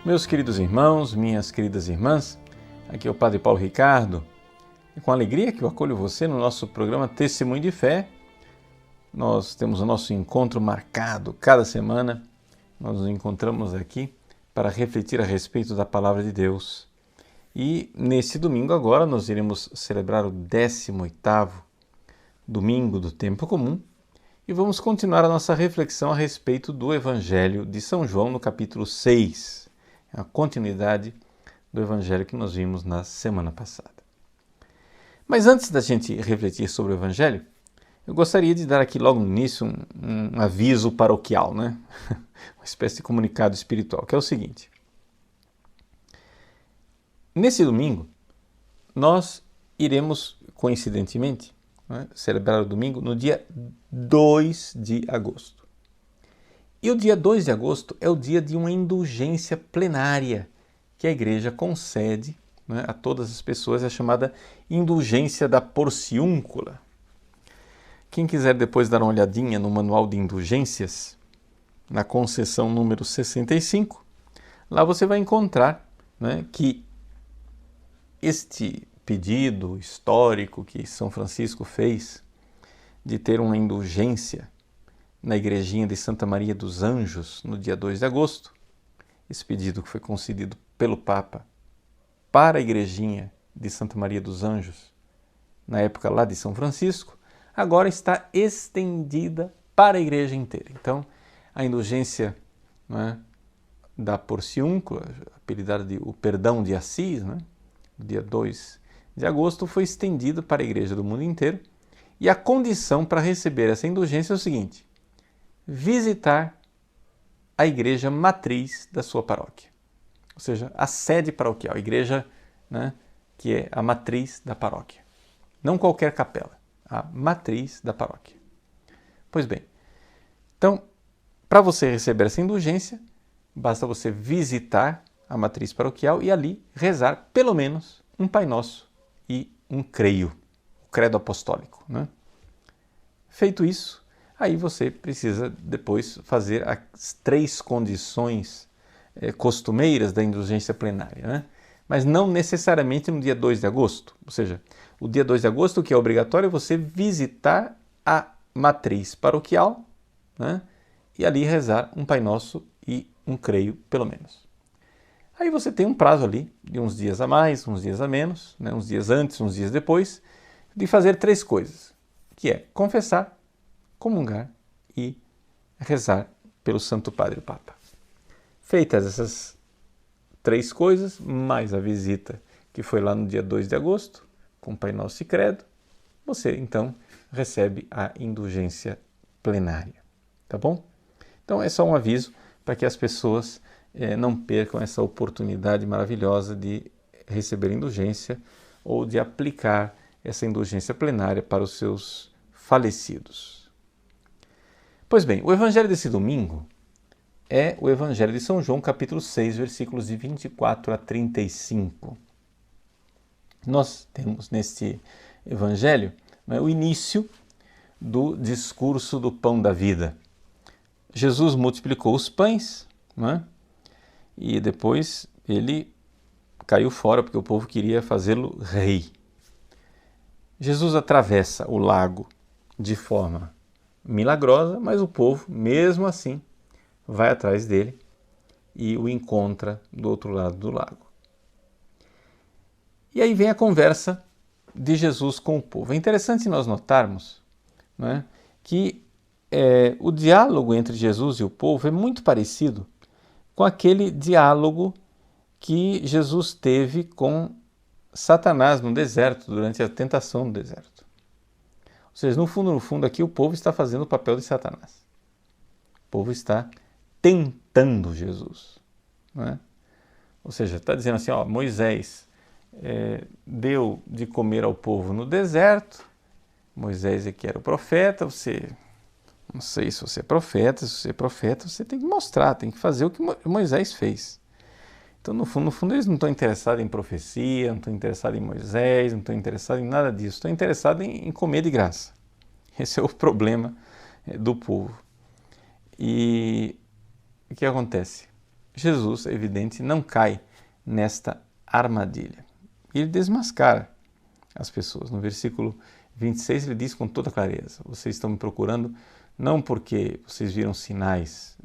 Meus queridos irmãos, minhas queridas irmãs, aqui é o Padre Paulo Ricardo. É com alegria que eu acolho você no nosso programa Testemunho de Fé. Nós temos o nosso encontro marcado cada semana. Nós nos encontramos aqui para refletir a respeito da Palavra de Deus. E nesse domingo agora nós iremos celebrar o 18º domingo do Tempo Comum e vamos continuar a nossa reflexão a respeito do Evangelho de São João no capítulo 6. É a continuidade do Evangelho que nós vimos na semana passada. Mas antes da gente refletir sobre o Evangelho, eu gostaria de dar aqui logo no início um aviso paroquial, né? Uma espécie de comunicado espiritual, que é o seguinte. Nesse domingo, nós iremos, coincidentemente, celebrar o domingo no dia 2 de agosto. E o dia 2 de agosto é o dia de uma indulgência plenária que a Igreja concede, a todas as pessoas, é a chamada indulgência da porciúncula. Quem quiser depois dar uma olhadinha no manual de indulgências, na concessão número 65, lá você vai encontrar que este pedido histórico que São Francisco fez de ter uma indulgência na igrejinha de Santa Maria dos Anjos no dia 2 de agosto, esse pedido que foi concedido pelo Papa para a igrejinha de Santa Maria dos Anjos, na época lá de São Francisco, agora está estendida para a igreja inteira. Então, a indulgência da porciúncula, apelidada de o perdão de Assis, no dia 2 de agosto, foi estendida para a igreja do mundo inteiro. E a condição para receber essa indulgência é o seguinte: visitar a igreja matriz da sua paróquia. Ou seja, a sede paroquial, a igreja que é a matriz da paróquia. Não qualquer capela, a matriz da paróquia. Pois bem, então, para você receber essa indulgência, basta você visitar a matriz paroquial e ali rezar pelo menos um Pai Nosso e um Creio, o Credo Apostólico. Feito isso, aí você precisa depois fazer as 3 condições costumeiras da indulgência plenária, mas não necessariamente no dia 2 de agosto. Ou seja, o dia 2 de agosto, o que é obrigatório é você visitar a matriz paroquial e ali rezar um Pai Nosso e um Creio, pelo menos. Aí você tem um prazo ali de uns dias a mais, uns dias a menos, uns dias antes, uns dias depois, de fazer 3 coisas, que é confessar, comungar e rezar pelo Santo Padre o Papa. Feitas essas 3 coisas, mais a visita que foi lá no dia 2 de agosto, com Pai Nosso e Credo, você então recebe a indulgência plenária, tá bom? Então é só um aviso para que as pessoas não percam essa oportunidade maravilhosa de receber indulgência ou de aplicar essa indulgência plenária para os seus falecidos. Pois bem, o Evangelho desse domingo é o Evangelho de São João, capítulo 6, versículos de 24 a 35. Nós temos neste Evangelho o início do discurso do pão da vida. Jesus multiplicou os pães, e depois ele caiu fora porque o povo queria fazê-lo rei. Jesus atravessa o lago de forma milagrosa, mas o povo, mesmo assim, vai atrás dele e o encontra do outro lado do lago. E aí vem a conversa de Jesus com o povo. É interessante nós notarmos que o diálogo entre Jesus e o povo é muito parecido com aquele diálogo que Jesus teve com Satanás no deserto, durante a tentação no deserto. Ou seja, no fundo aqui o povo está fazendo o papel de Satanás. O povo está tentando Jesus. Ou seja, está dizendo assim, Moisés deu de comer ao povo no deserto, Moisés é que era o profeta, não sei se você é profeta, você tem que mostrar, tem que fazer o que Moisés fez. Então, no fundo, eles não estão interessados em profecia, não estão interessados em Moisés, não estão interessados em nada disso, estão interessados em comer de graça. Esse é o problema do povo. E o que acontece? Jesus, é evidente, não cai nesta armadilha. Ele desmascara as pessoas. No versículo 26 ele diz com toda clareza: vocês estão me procurando não porque vocês viram sinais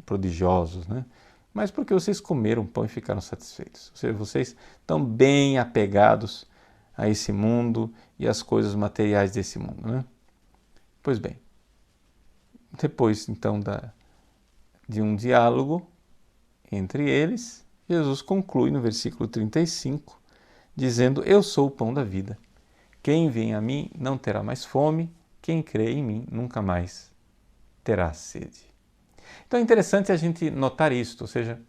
prodigiosos, né? Mas porque vocês comeram pão e ficaram satisfeitos. Ou seja, vocês estão bem apegados a esse mundo e às coisas materiais desse mundo, né? Pois bem, depois então de um diálogo entre eles, Jesus conclui no versículo 35, dizendo: eu sou o pão da vida. Quem vem a mim não terá mais fome, quem crê em mim nunca mais terá sede. Então é interessante a gente notar isto, ou seja,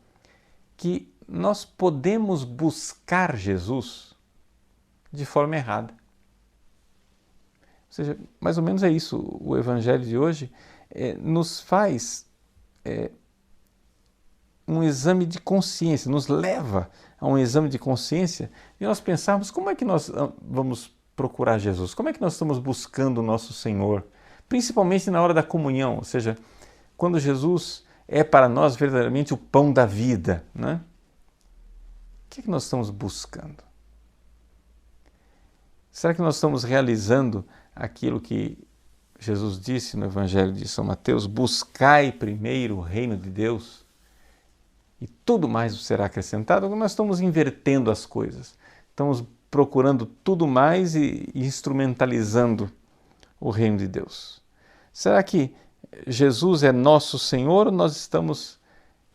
que nós podemos buscar Jesus de forma errada. Ou seja, mais ou menos é isso. O Evangelho de hoje nos faz um exame de consciência, nos leva a um exame de consciência e nós pensarmos como é que nós vamos procurar Jesus, como é que nós estamos buscando o nosso Senhor, principalmente na hora da comunhão, ou seja, quando Jesus é para nós verdadeiramente o pão da vida, né? O que é que nós estamos buscando? Será que nós estamos realizando aquilo que Jesus disse no Evangelho de São Mateus: buscai primeiro o reino de Deus e tudo mais será acrescentado? Ou nós estamos invertendo as coisas? Estamos procurando tudo mais e instrumentalizando o reino de Deus? Será que Jesus é nosso Senhor ou nós estamos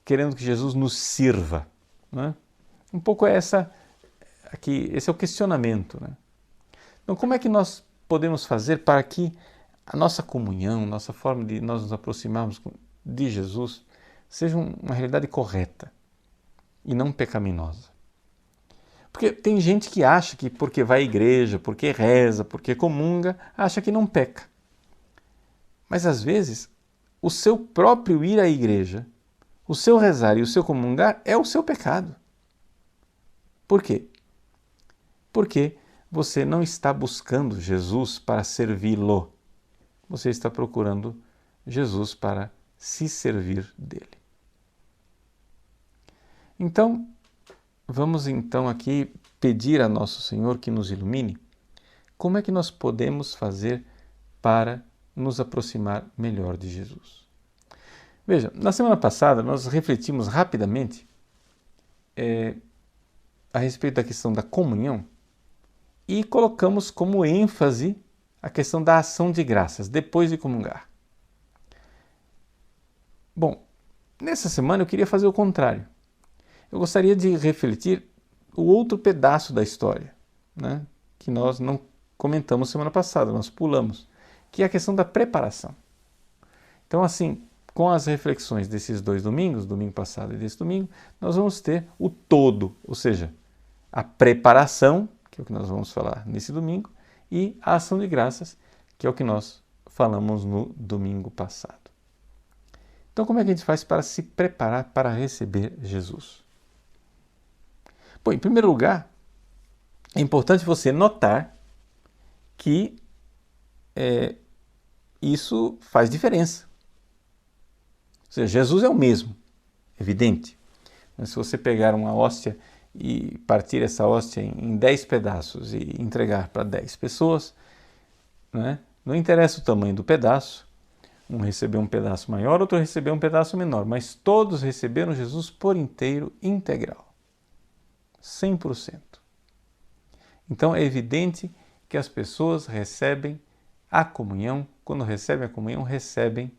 querendo que Jesus nos sirva? Né? Um pouco esse é o questionamento, né? Então, como é que nós podemos fazer para que a nossa comunhão, nossa forma de nós nos aproximarmos de Jesus seja uma realidade correta e não pecaminosa? Porque tem gente que acha que porque vai à igreja, porque reza, porque comunga, acha que não peca. Mas às vezes, o seu próprio ir à igreja, o seu rezar e o seu comungar é o seu pecado. Por quê? Porque você não está buscando Jesus para servi-lo. Você está procurando Jesus para se servir dele. Então, vamos então aqui pedir a Nosso Senhor que nos ilumine. Como é que nós podemos fazer para nos aproximar melhor de Jesus? Veja, na semana passada nós refletimos rapidamente a respeito da questão da comunhão e colocamos como ênfase a questão da ação de graças, depois de comungar. Bom, nessa semana eu queria fazer o contrário. Eu gostaria de refletir o outro pedaço da história, né, que nós não comentamos semana passada, nós pulamos, que é a questão da preparação. Então, assim, com as reflexões desses dois domingos, domingo passado e desse domingo, nós vamos ter o todo, ou seja, a preparação, que é o que nós vamos falar nesse domingo, e a ação de graças, que é o que nós falamos no domingo passado. Então, como é que a gente faz para se preparar para receber Jesus? Bom, em primeiro lugar, é importante você notar que isso faz diferença. Ou seja, Jesus é o mesmo, evidente. Mas se você pegar uma hóstia e partir essa hóstia em 10 pedaços e entregar para 10 pessoas, né? Não interessa o tamanho do pedaço, um recebeu um pedaço maior, outro recebeu um pedaço menor, mas todos receberam Jesus por inteiro, integral, 100%. Então é evidente que as pessoas recebem a comunhão, quando recebem a comunhão, recebem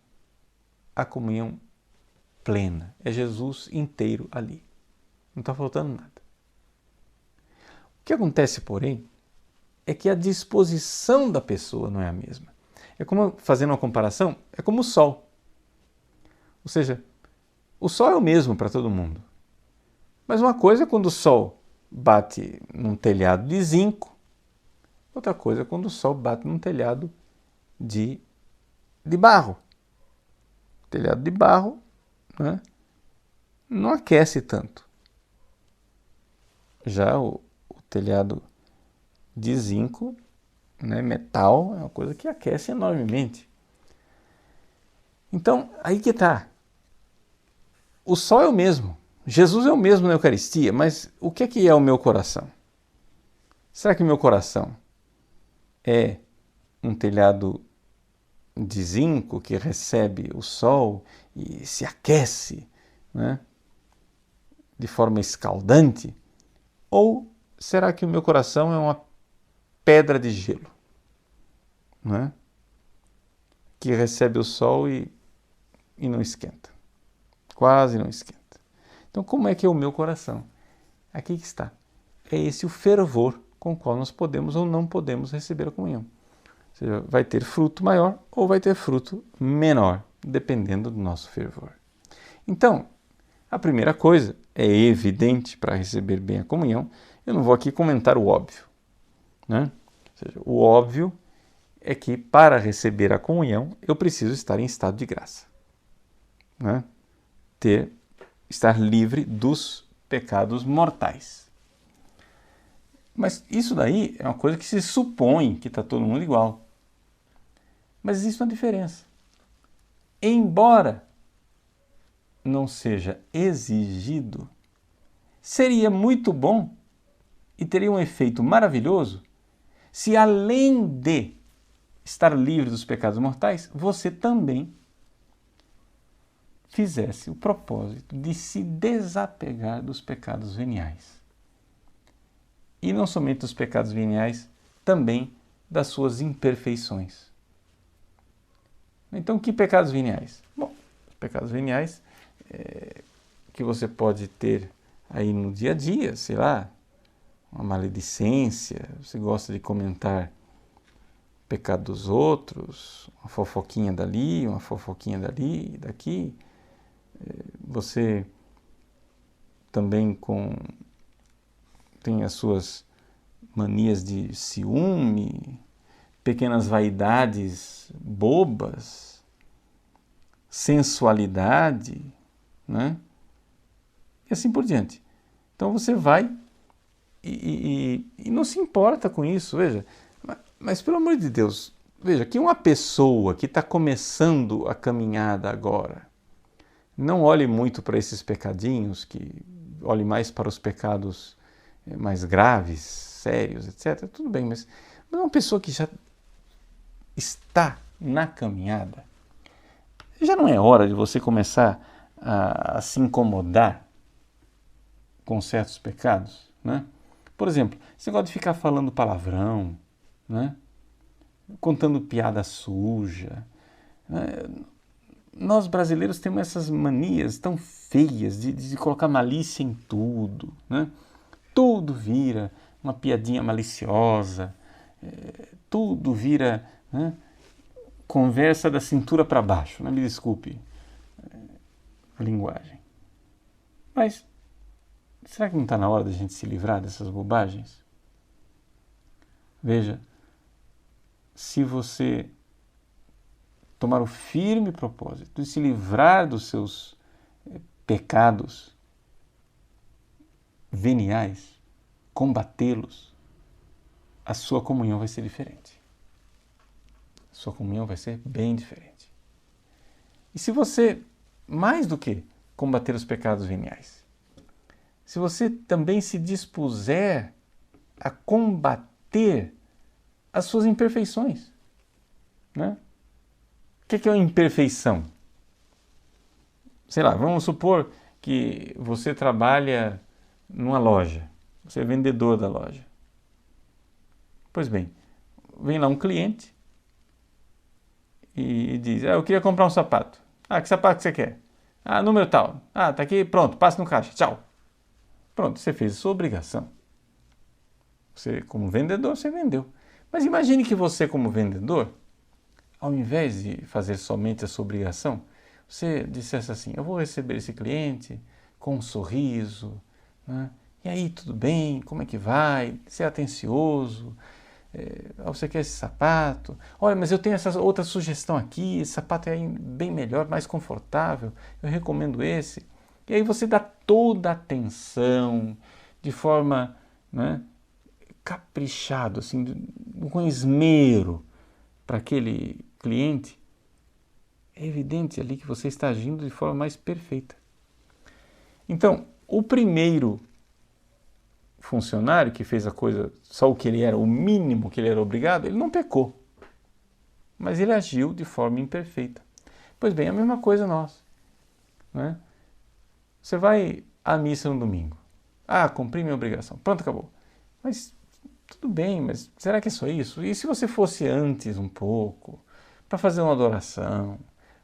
a comunhão plena. É Jesus inteiro ali. Não está faltando nada. O que acontece, porém, é que a disposição da pessoa não é a mesma. É como, fazendo uma comparação, é como o sol. Ou seja, o sol é o mesmo para todo mundo. Mas uma coisa é quando o sol bate num telhado de zinco, outra coisa é quando o sol bate num telhado de barro. O telhado de barro, né, não aquece tanto. Já o telhado de zinco, né, metal, é uma coisa que aquece enormemente. Então, aí que está. o sol é o mesmo, Jesus é o mesmo na Eucaristia, mas o que é o meu coração? Será que o meu coração é um telhado de zinco que recebe o sol e se aquece, né, de forma escaldante? Ou será que o meu coração é uma pedra de gelo, né, que recebe o sol e não esquenta, quase não esquenta? Então, como é que é o meu coração? Aqui que está. É esse o fervor com o qual nós podemos ou não podemos receber a comunhão. Ou seja, vai ter fruto maior ou vai ter fruto menor, dependendo do nosso fervor. Então, a primeira coisa é evidente para receber bem a comunhão. Eu não vou aqui comentar o óbvio, né? Ou seja, o óbvio é que para receber a comunhão eu preciso estar em estado de graça, né? Estar livre dos pecados mortais. Mas isso daí é uma coisa que se supõe que está todo mundo igual. Mas existe uma diferença. Embora não seja exigido, seria muito bom e teria um efeito maravilhoso se, além de estar livre dos pecados mortais, você também fizesse o propósito de se desapegar dos pecados veniais. E não somente dos pecados veniais, também das suas imperfeições. Então, que pecados veniais? Bom, os pecados veniais que você pode ter aí no dia a dia, sei lá, uma maledicência, você gosta de comentar o pecado dos outros, uma fofoquinha dali, uma fofoquinha daqui. Você também tem as suas manias de ciúme, pequenas vaidades bobas, sensualidade, né? E assim por diante. Então você vai e não se importa com isso, veja. Mas pelo amor de Deus, veja, que uma pessoa que está começando a caminhada agora, não olhe muito para esses pecadinhos, que olhe mais para os pecados mais graves, sérios, etc. Tudo bem, mas uma pessoa que já está na caminhada, já não é hora de você começar a se incomodar com certos pecados, né? Por exemplo, você gosta de ficar falando palavrão, né? Contando piada suja, né? Nós brasileiros temos essas manias tão feias de colocar malícia em tudo, né? Tudo vira uma piadinha maliciosa, tudo vira, né, conversa da cintura para baixo, né? Me desculpe a linguagem. Mas será que não está na hora da gente se livrar dessas bobagens? Veja, se você tomar o firme propósito de se livrar dos seus pecados veniais, combatê-los, a sua comunhão vai ser diferente. A sua comunhão vai ser bem diferente. E se você, mais do que combater os pecados veniais, se você também se dispuser a combater as suas imperfeições, né? O que é uma imperfeição? Sei lá, vamos supor que você trabalha numa loja, você é vendedor da loja. Pois bem, vem lá um cliente e diz, eu queria comprar um sapato. Que sapato que você quer? Número tal. Tá aqui, pronto, passa no caixa, tchau. Pronto, você fez a sua obrigação. Você, como vendedor, você vendeu. Mas imagine que você, como vendedor, ao invés de fazer somente a sua obrigação, você dissesse assim, eu vou receber esse cliente com um sorriso, né? E aí, tudo bem? Como é que vai? Ser atencioso. Você quer esse sapato? Olha, mas eu tenho essa outra sugestão aqui, esse sapato é bem melhor, mais confortável, eu recomendo esse. E aí você dá toda a atenção, de forma, né, caprichado, assim, com esmero, para aquele cliente. É evidente ali que você está agindo de forma mais perfeita. Então, o primeiro funcionário que fez a coisa só o que ele era, o mínimo que ele era obrigado, ele não pecou, mas ele agiu de forma imperfeita. Pois bem, a mesma coisa nós, né? Você vai à missa no domingo. Ah, cumpri minha obrigação. Pronto, acabou. Mas tudo bem, mas será que é só isso? E se você fosse antes um pouco, para fazer uma adoração,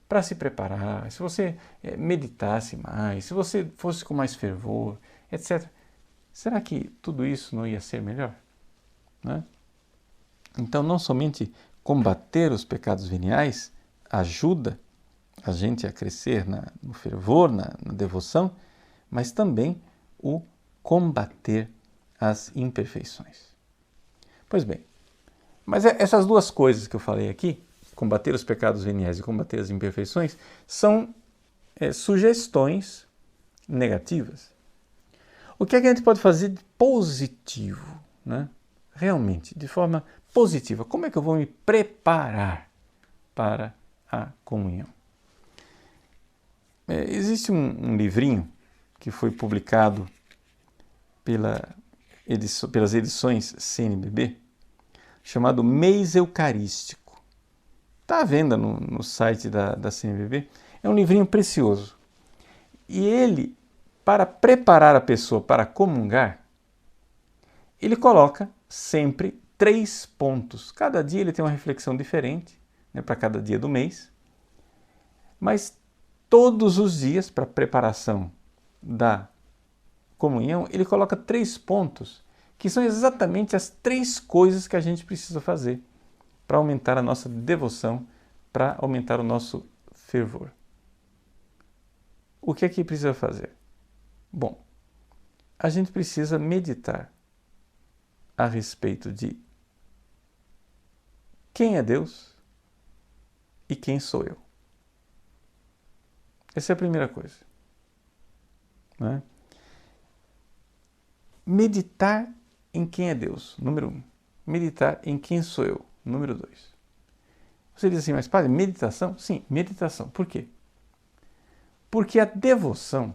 para se preparar, se você meditasse mais, se você fosse com mais fervor, etc. Será que tudo isso não ia ser melhor? Né? Então, não somente combater os pecados veniais ajuda a gente a crescer no fervor, na devoção, mas também o combater as imperfeições. Pois bem, mas essas duas coisas que eu falei aqui, combater os pecados veniais e combater as imperfeições, são sugestões negativas. O que é que a gente pode fazer de positivo, né? Realmente, de forma positiva? Como é que eu vou me preparar para a comunhão? Existe um livrinho que foi publicado pelas edições CNBB, chamado Mês Eucarístico. Está à venda no site da CNBB. É um livrinho precioso. E ele, para preparar a pessoa para comungar, ele coloca sempre 3 pontos. Cada dia ele tem uma reflexão diferente, né, para cada dia do mês. Mas todos os dias, para a preparação da comunhão, ele coloca 3 pontos, que são exatamente as 3 coisas que a gente precisa fazer para aumentar a nossa devoção, para aumentar o nosso fervor. O que é que precisa fazer? Bom, a gente precisa meditar a respeito de quem é Deus e quem sou eu. Essa é a primeira coisa. Né? Meditar em quem é Deus, número 1. Meditar em quem sou eu, número 2. Você diz assim, mas padre, meditação? Sim, meditação. Por quê? Porque a devoção,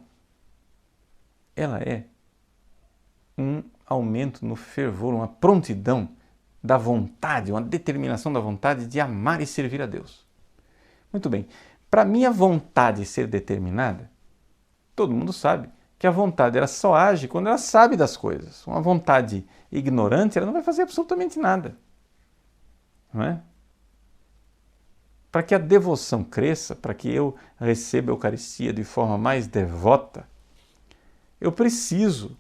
ela é um aumento no fervor, uma prontidão da vontade, uma determinação da vontade de amar e servir a Deus. Muito bem. Para minha vontade ser determinada, todo mundo sabe que a vontade ela só age quando ela sabe das coisas. Uma vontade ignorante, ela não vai fazer absolutamente nada. Não é? Para que a devoção cresça, para que eu receba a Eucaristia de forma mais devota, eu preciso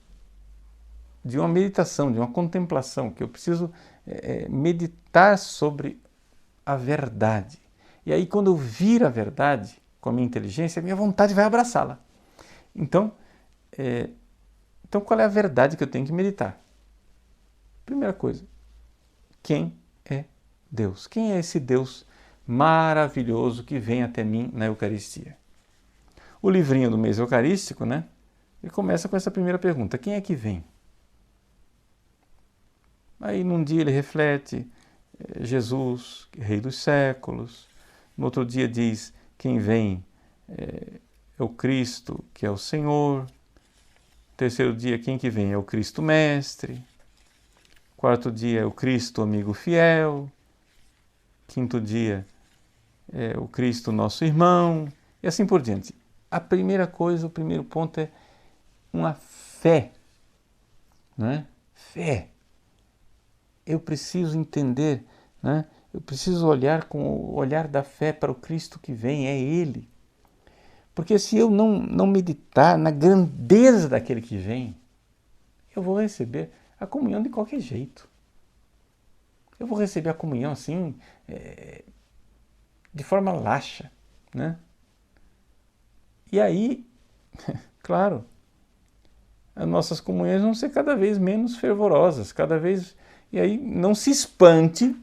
de uma meditação, de uma contemplação, que eu preciso meditar sobre a verdade. E aí, quando eu vir a verdade com a minha inteligência, a minha vontade vai abraçá-la. Então, qual é a verdade que eu tenho que meditar? Primeira coisa, quem é Deus? Quem é esse Deus maravilhoso que vem até mim na Eucaristia? O livrinho do mês eucarístico, né? Ele começa com essa primeira pergunta, quem é que vem? Aí num dia ele reflete, Jesus, Rei dos séculos. No outro dia diz, quem vem é o Cristo, que é o Senhor. No terceiro dia, quem que vem? É o Cristo Mestre. Quarto dia é o Cristo amigo fiel. Quinto dia é o Cristo nosso irmão. E assim por diante. A primeira coisa, o primeiro ponto é uma fé. Né? Fé. Eu preciso entender, né? Eu preciso olhar com o olhar da fé para o Cristo que vem, é Ele. Porque se eu não meditar na grandeza daquele que vem, eu vou receber a comunhão de qualquer jeito. Eu vou receber a comunhão assim, de forma laxa, né? E aí, claro, as nossas comunhões vão ser cada vez menos fervorosas, cada vez... E aí não se espante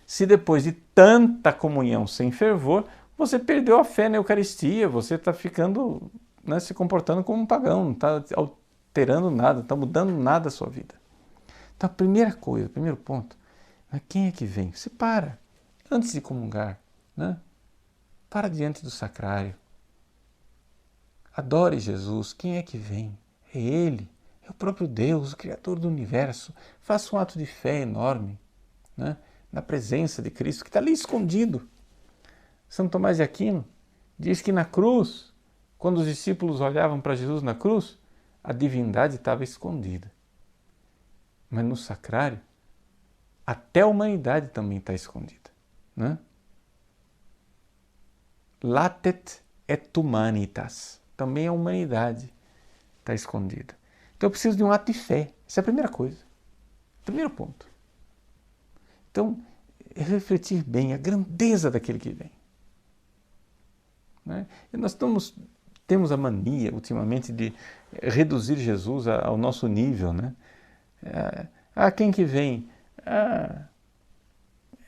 se depois de tanta comunhão sem fervor, você perdeu a fé na Eucaristia, você está ficando, né, se comportando como um pagão, não está alterando nada, não está mudando nada a sua vida. Então a primeira coisa, o primeiro ponto, né, quem é que vem? Você para, antes de comungar, né? Para diante do sacrário. Adore Jesus. Quem é que vem? É Ele. É o próprio Deus, o Criador do universo. Faça um ato de fé enorme, né? Na presença de Cristo, que está ali escondido. São Tomás de Aquino diz que na cruz, quando os discípulos olhavam para Jesus na cruz, a divindade estava escondida. Mas no sacrário, até a humanidade também está escondida, né? Latet et humanitas. Também a humanidade está escondida. Então eu preciso de um ato de fé. Essa é a primeira coisa. Primeiro ponto. Então, refletir bem a grandeza daquele que vem. Né? E nós temos a mania, ultimamente, de reduzir Jesus ao nosso nível. Né? Quem que vem?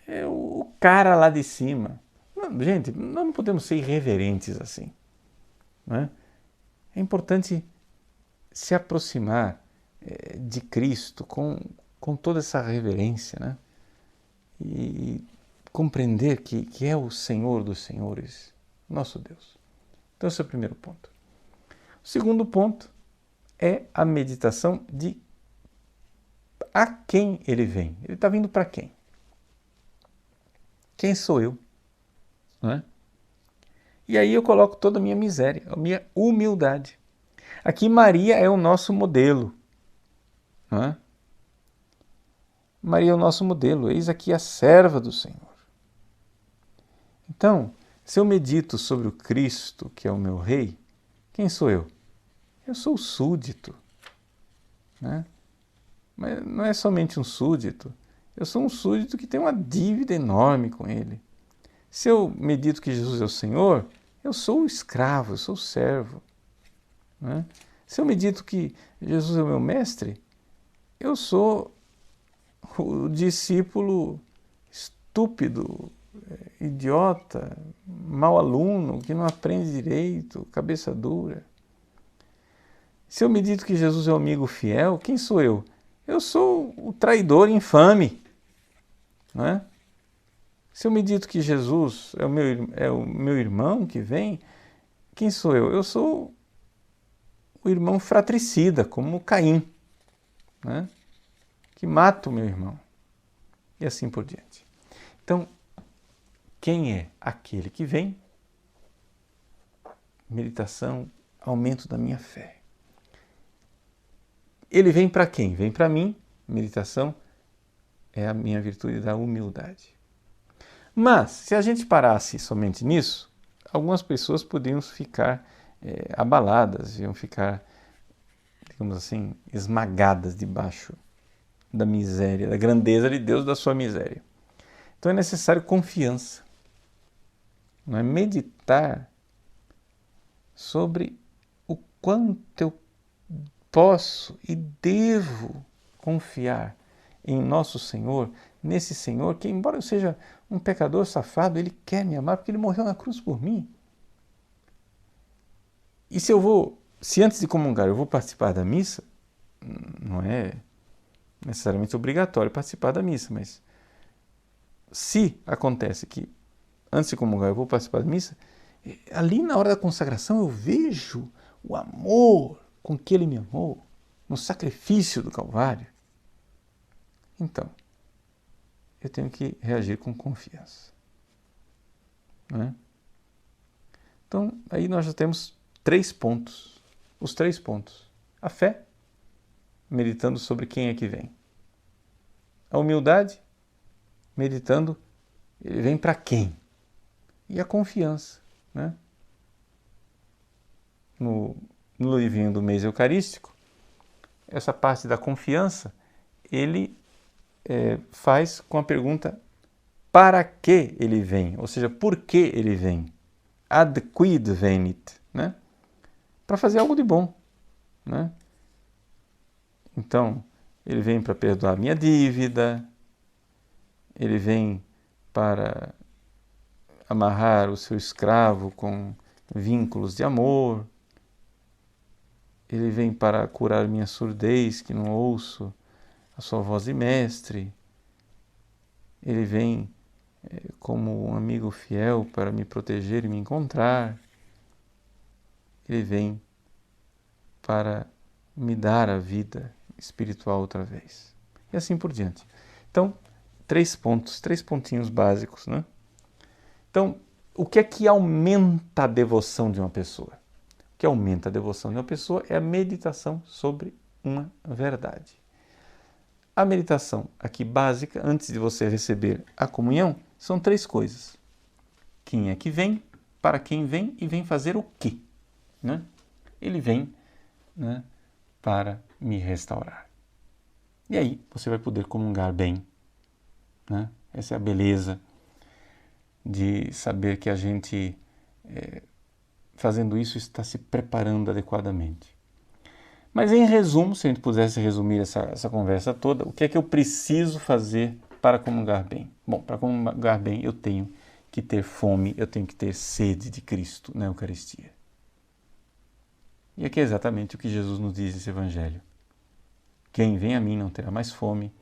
É o cara lá de cima. Não, gente, nós não podemos ser irreverentes assim. Né? É importante se aproximar de Cristo com toda essa reverência, né? E compreender que é o Senhor dos Senhores, nosso Deus. Então esse é o primeiro ponto. O segundo ponto é a meditação de a quem ele vem. Ele está vindo para quem? Quem sou eu? Não é? E aí eu coloco toda a minha miséria, a minha humildade. Aqui Maria é o nosso modelo. Não é? Maria é o nosso modelo. Eis aqui a serva do Senhor. Então, se eu medito sobre o Cristo, que é o meu rei, quem sou eu? Eu sou o súdito. Né? Mas não é somente um súdito. Eu sou um súdito que tem uma dívida enorme com ele. Se eu medito que Jesus é o Senhor, eu sou o escravo, eu sou o servo. Né? Se eu medito que Jesus é o meu mestre, eu sou o discípulo estúpido, idiota, mau aluno, que não aprende direito, cabeça dura. Se eu medito que Jesus é o amigo fiel, quem sou eu? Eu sou o traidor infame. Não é? Se eu medito que Jesus é o meu irmão que vem, quem sou eu? Eu sou o irmão fratricida, como Caim, né? Que mata o meu irmão. E assim por diante. Então, quem é aquele que vem? Meditação, aumento da minha fé. Ele vem para quem? Vem para mim. Meditação é a minha virtude da humildade. Mas, se a gente parasse somente nisso, algumas pessoas poderiam ficar abaladas, iam ficar, digamos assim, esmagadas debaixo da miséria, da grandeza de Deus, da sua miséria. Então é necessário confiança. Não é? Meditar sobre o quanto eu posso e devo confiar em nosso Senhor, nesse Senhor que, embora eu seja um pecador safado, Ele quer me amar porque Ele morreu na cruz por mim. E se antes de comungar eu vou participar da missa, não é necessariamente obrigatório participar da missa, mas se acontece que antes de comungar eu vou participar da missa, ali na hora da consagração eu vejo o amor com que Ele me amou, no sacrifício do Calvário. Então, eu tenho que reagir com confiança. Não é? Então, aí nós já temos 3 pontos. Os 3 pontos. A fé, meditando sobre quem é que vem. A humildade, meditando, ele vem para quem? E a confiança. Né? No livrinho do mês eucarístico, essa parte da confiança, ele faz com a pergunta para que ele vem, ou seja, por que ele vem. Ad quid venit, né? Para fazer algo de bom. Né? Então, ele vem para perdoar minha dívida, ele vem para amarrar o seu escravo com vínculos de amor, ele vem para curar minha surdez, que não ouço a sua voz de mestre, ele vem como um amigo fiel para me proteger e me encontrar, Ele vem para me dar a vida espiritual outra vez. E assim por diante. Então, 3 pontinhos básicos, né? Então, o que é que aumenta a devoção de uma pessoa? O que aumenta a devoção de uma pessoa é a meditação sobre uma verdade. A meditação aqui básica, antes de você receber a comunhão, são 3 coisas. Quem é que vem, para quem vem e vem fazer o quê? Né? Ele vem, né, para me restaurar. E aí você vai poder comungar bem. Né? Essa é a beleza de saber que a gente, fazendo isso, está se preparando adequadamente. Mas em resumo, se a gente pudesse resumir essa conversa toda, o que é que eu preciso fazer para comungar bem? Bom, para comungar bem eu tenho que ter fome, eu tenho que ter sede de Cristo na Eucaristia. E aqui é exatamente o que Jesus nos diz nesse Evangelho. Quem vem a mim não terá mais fome,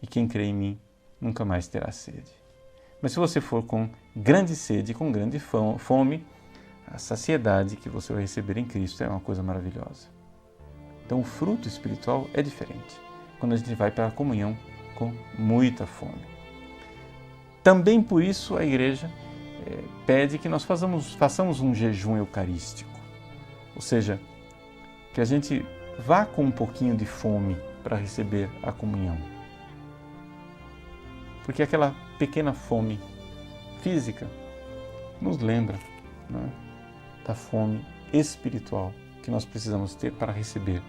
e quem crê em mim nunca mais terá sede. Mas se você for com grande sede, com grande fome, a saciedade que você vai receber em Cristo é uma coisa maravilhosa. Então o fruto espiritual é diferente, quando a gente vai para a comunhão com muita fome. Também por isso a Igreja pede que nós façamos um jejum eucarístico, ou seja, que a gente vá com um pouquinho de fome para receber a comunhão. Porque aquela pequena fome física nos lembra, né, da fome espiritual que nós precisamos ter para receber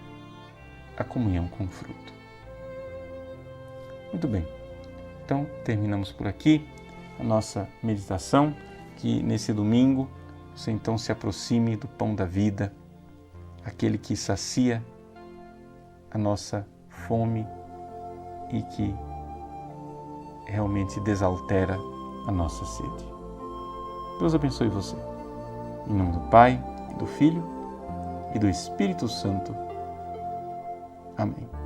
a comunhão com o fruto. Muito bem, então terminamos por aqui a nossa meditação, que nesse domingo você então se aproxime do pão da vida, aquele que sacia a nossa fome e que realmente desaltera a nossa sede. Deus abençoe você. Em nome do Pai, do Filho e do Espírito Santo. Amém.